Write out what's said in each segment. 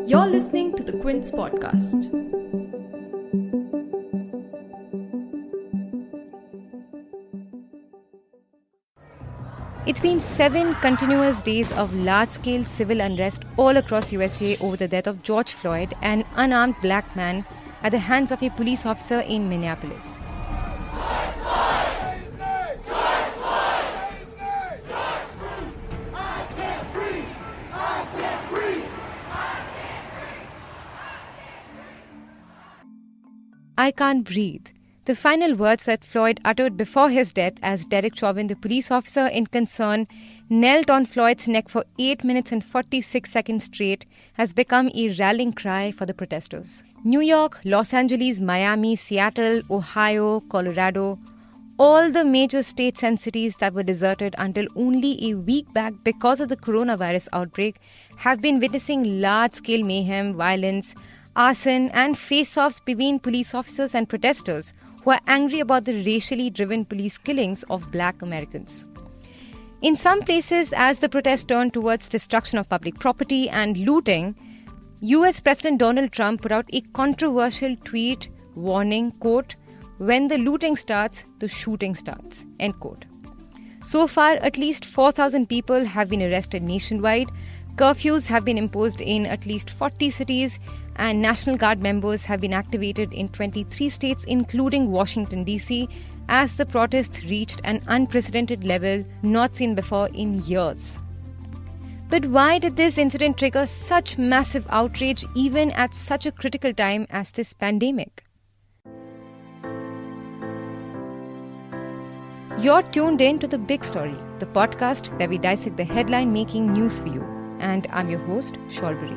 You're listening to the Quint's podcast. It's been 7 continuous days of large-scale civil unrest all across USA over the death of George Floyd, an unarmed black man, at the hands of a police officer in Minneapolis. I can't breathe. The final words that Floyd uttered before his death as Derek Chauvin, the police officer in concern, knelt on Floyd's neck for 8 minutes and 46 seconds straight has become a rallying cry for the protesters. New York, Los Angeles, Miami, Seattle, Ohio, Colorado, all the major states and cities that were deserted until only a week back because of the coronavirus outbreak have been witnessing large-scale mayhem, violence, arson and face-offs between police officers and protesters who are angry about the racially driven police killings of black Americans. In some places, as the protests turned towards destruction of public property and looting, US President Donald Trump put out a controversial tweet warning, quote, "When the looting starts, the shooting starts," end quote. So far, at least 4,000 people have been arrested nationwide. Curfews have been imposed in at least 40 cities, and National Guard members have been activated in 23 states, including Washington, D.C., as the protests reached an unprecedented level not seen before in years. But why did this incident trigger such massive outrage even at such a critical time as this pandemic? You're tuned in to The Big Story, the podcast where we dissect the headline-making news for you. And I'm your host, Shalbari.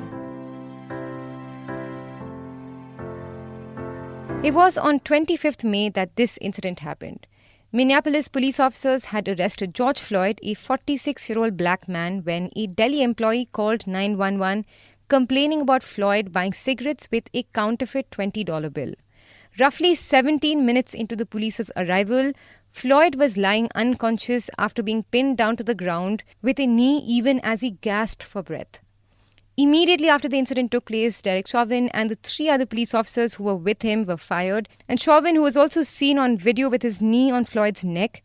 It was on 25th May that this incident happened. Minneapolis police officers had arrested George Floyd, a 46-year-old black man, when a Delhi employee called 911 complaining about Floyd buying cigarettes with a counterfeit $20 bill. Roughly 17 minutes into the police's arrival, Floyd was lying unconscious after being pinned down to the ground with a knee even as he gasped for breath. Immediately after the incident took place, Derek Chauvin and the 3 other police officers who were with him were fired, and Chauvin, who was also seen on video with his knee on Floyd's neck,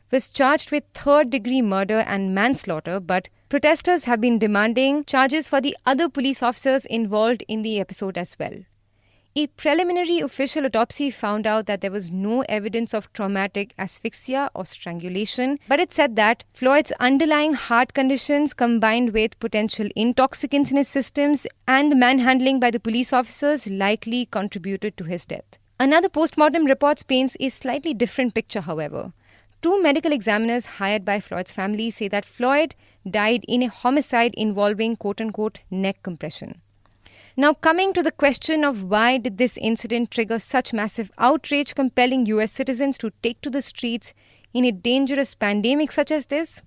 was charged with third-degree murder and manslaughter, but protesters have been demanding charges for the other police officers involved in the episode as well. A preliminary official autopsy found out that there was no evidence of traumatic asphyxia or strangulation, but it said that Floyd's underlying heart conditions combined with potential intoxicants in his systems and the manhandling by the police officers likely contributed to his death. Another postmortem report paints a slightly different picture, however. 2 medical examiners hired by Floyd's family say that Floyd died in a homicide involving quote-unquote neck compression. Now, coming to the question of why did this incident trigger such massive outrage, compelling US citizens to take to the streets in a dangerous pandemic such as this?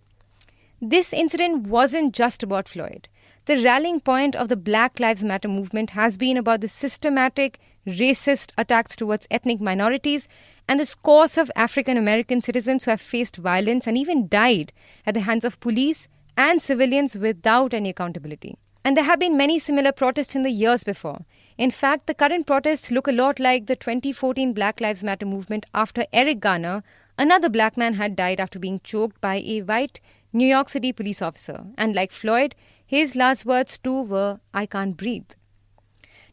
This incident wasn't just about Floyd. The rallying point of the Black Lives Matter movement has been about the systematic, racist attacks towards ethnic minorities and the scores of African American citizens who have faced violence and even died at the hands of police and civilians without any accountability. And there have been many similar protests in the years before. In fact, the current protests look a lot like the 2014 Black Lives Matter movement after Eric Garner, another black man, had died after being choked by a white New York City police officer. And like Floyd, his last words too were, "I can't breathe."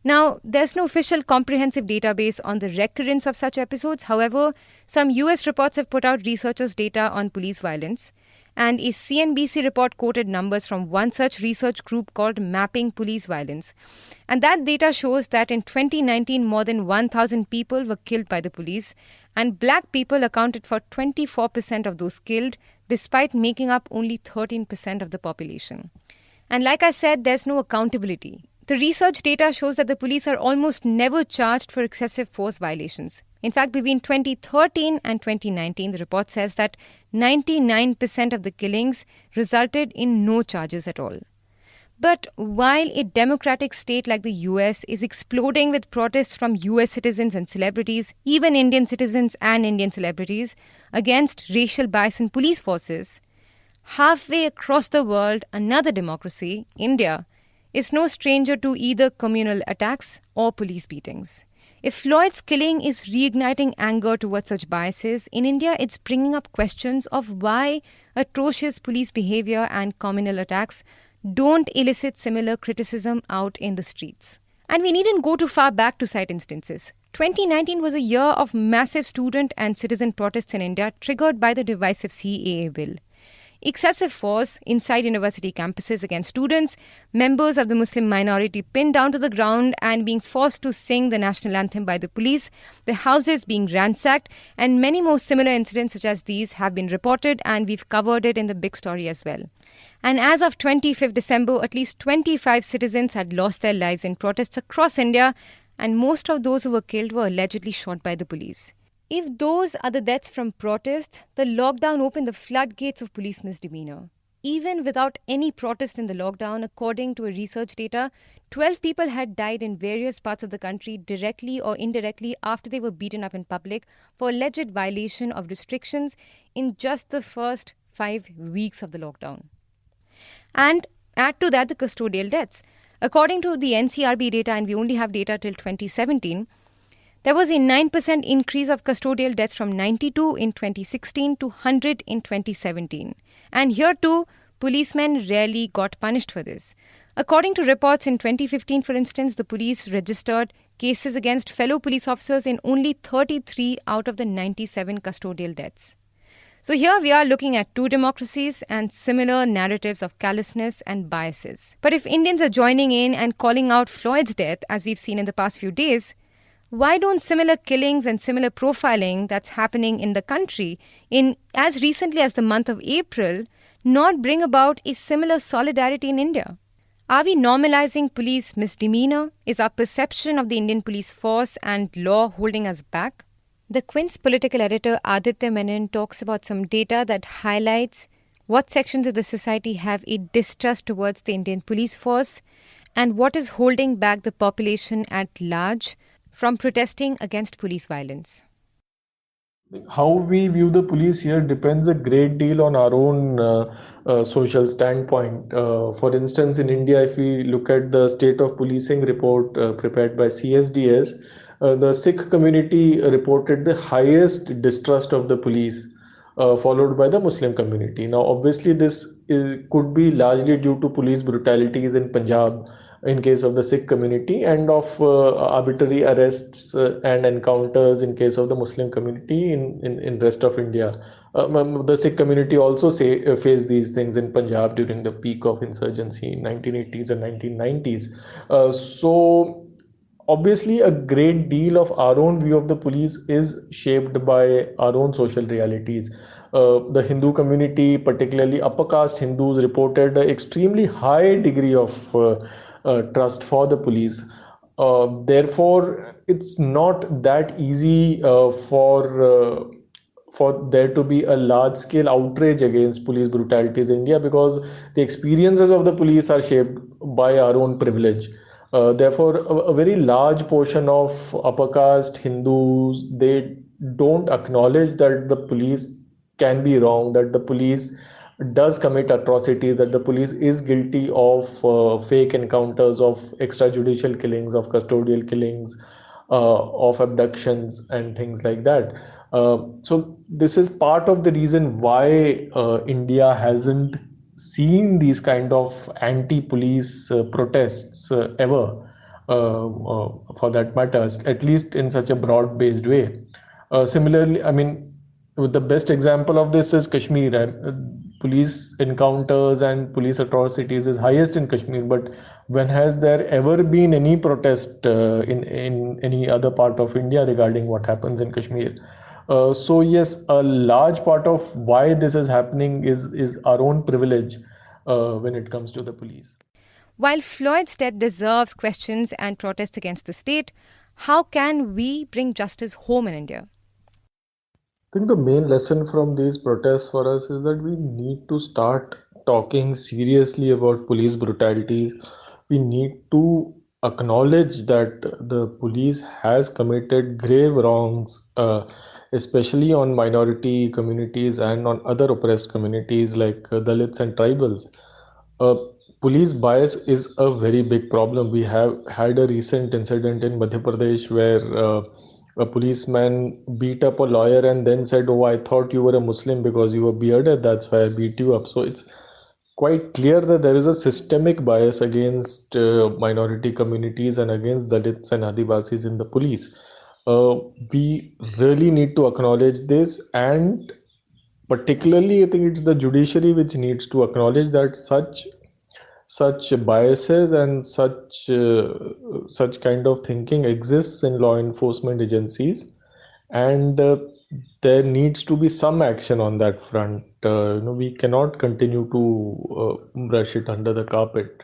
Now, there's no official comprehensive database on the recurrence of such episodes. However, some US reports have put out researchers' data on police violence. And a CNBC report quoted numbers from one such research group called Mapping Police Violence. And that data shows that in 2019, more than 1,000 people were killed by the police, and black people accounted for 24% of those killed, despite making up only 13% of the population. And like I said, there's no accountability. The research data shows that the police are almost never charged for excessive force violations. In fact, between 2013 and 2019, the report says that 99% of the killings resulted in no charges at all. But while a democratic state like the US is exploding with protests from US citizens and celebrities, even Indian citizens and Indian celebrities, against racial bias in police forces, Halfway across the world, another democracy, India, is no stranger to either communal attacks or police beatings. If Floyd's killing is reigniting anger towards such biases, in India it's bringing up questions of why atrocious police behavior and communal attacks don't elicit similar criticism out in the streets. And we needn't go too far back to cite instances. 2019 was a year of massive student and citizen protests in India triggered by the divisive CAA bill. Excessive force inside university campuses against students, members of the Muslim minority pinned down to the ground and being forced to sing the national anthem by the police, the houses being ransacked, and many more similar incidents such as these have been reported, and we've covered it in the big story as well. And as of 25th December, at least 25 citizens had lost their lives in protests across India, and most of those who were killed were allegedly shot by the police. If those are the deaths from protest, the lockdown opened the floodgates of police misdemeanor. Even without any protest in the lockdown, according to a research data, 12 people had died in various parts of the country directly or indirectly after they were beaten up in public for alleged violation of restrictions in just the first 5 weeks of the lockdown. And add to that the custodial deaths. According to the NCRB data, and we only have data till 2017, there was a 9% increase of custodial deaths from 92 in 2016 to 100 in 2017. And here too, policemen rarely got punished for this. According to reports in 2015, for instance, the police registered cases against fellow police officers in only 33 out of the 97 custodial deaths. So here we are looking at two democracies and similar narratives of callousness and biases. But if Indians are joining in and calling out Floyd's death, as we've seen in the past few days, why don't similar killings and similar profiling that's happening in the country in as recently as the month of April not bring about a similar solidarity in India? Are we normalizing police misdemeanor? Is our perception of the Indian police force and law holding us back? The Quint's political editor Aditya Menon talks about some data that highlights what sections of the society have a distrust towards the Indian police force and what is holding back the population at large from protesting against police violence. How we view the police here depends a great deal on our own social standpoint. For instance, in India, if we look at the State of Policing report prepared by CSDS, the Sikh community reported the highest distrust of the police, followed by the Muslim community. Now, obviously, could be largely due to police brutalities in Punjab in case of the Sikh community, and of arbitrary arrests and encounters in case of the Muslim community in rest of India. The Sikh community also faced these things in Punjab during the peak of insurgency in 1980s and 1990s. So obviously a great deal of our own view of the police is shaped by our own social realities. The Hindu community, particularly upper caste Hindus, reported an extremely high degree of trust for the police. Therefore, it's not that easy for there to be a large-scale outrage against police brutalities in India, because the experiences of the police are shaped by our own privilege. Therefore, a very large portion of upper caste Hindus, they don't acknowledge that the police can be wrong, that the police does commit atrocities, that the police is guilty of fake encounters, of extrajudicial killings, of custodial killings, of abductions and things like that. So this is part of the reason why India hasn't seen these kind of anti-police protests ever, for that matter, at least in such a broad-based way. Similarly, I mean, the best example of this is Kashmir. Police encounters and police atrocities is highest in Kashmir, but when has there ever been any protest in any other part of India regarding what happens in Kashmir? So yes, a large part of why this is happening is our own privilege when it comes to the police. While Floyd's death deserves questions and protests against the state, how can we bring justice home in India? I think the main lesson from these protests for us is that we need to start talking seriously about police brutalities. We need to acknowledge that the police has committed grave wrongs especially on minority communities and on other oppressed communities like Dalits and tribals. Uh, Police bias is a very big problem. We have had a recent incident in Madhya Pradesh where a policeman beat up a lawyer and then said, "Oh, I thought you were a Muslim because you were bearded. That's why I beat you up." So it's quite clear that there is a systemic bias against minority communities and against Dalits and Adivasis in the police. We really need to acknowledge this, and particularly, I think it's the judiciary which needs to acknowledge that such biases and such kind of thinking exists in law enforcement agencies, and there needs to be some action on that front. We cannot continue to brush it under the carpet.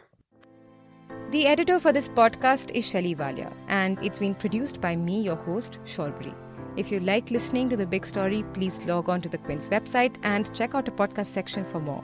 The editor for this podcast is Shelly Walia, and it's been produced by me, your host, Shorbri. If you like listening to The Big Story, please log on to the Quint's website and check out the podcast section for more.